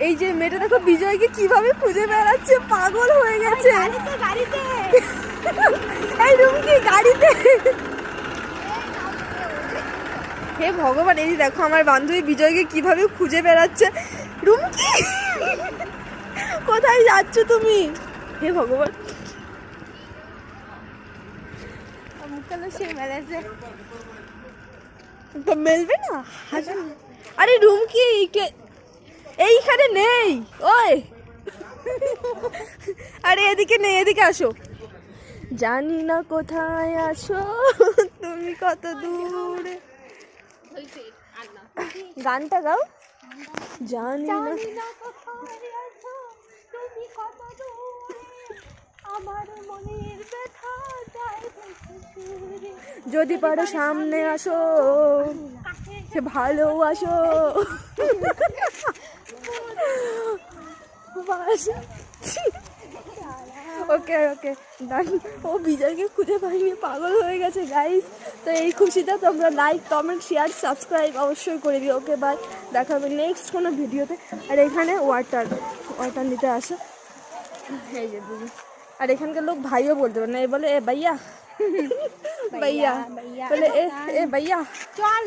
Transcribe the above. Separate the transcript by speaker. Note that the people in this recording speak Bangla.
Speaker 1: এই যে মেয়েটা দেখো বিজয়কে কিভাবে খুঁজে বেড়াচ্ছে, পাগল হয়ে গেছে। এই রুমকি গাড়িতে। হে ভগবান, এই দেখো আমার বান্ধবী বিজয়কে কিভাবে খুঁজে বেড়াচ্ছে। রুমকি কোথায় যাচ্ছ তুমি? হে ভগবান, তো মেলবে না। আরে রুমকি এইখানে নেই। ওই আরে এদিকে নেই, এদিকে আসো। জানি না কোথায় আছো তুমি, কত দূরে। গানটা গাও। জানি না কোথায় আছো তুমি, কত দূরে, আমার মনের ব্যথা যায় ভেসে সুরে। যদি পারো সামনে আসো, ভালোবাসো। ওকে ওকে ডান। ও বিজয়কে খুঁজে পাইনি, পাগল হয়ে গেছে গাইস। তো এই খুশিতে তোমরা লাইক, কমেন্ট, শেয়ার, সাবস্ক্রাইব অবশ্যই করে দিও। ওকে বাই, দেখা হবে নেক্সট কোনো ভিডিওতে। আর এখানে ওয়াটার নিতে আসো, এই যে দিদি। আর এখানকার লোক ভাইও বলতে পারে না, এ বলে এ ভাইয়া, ভাইয়া বলে এ ভাইয়া চল।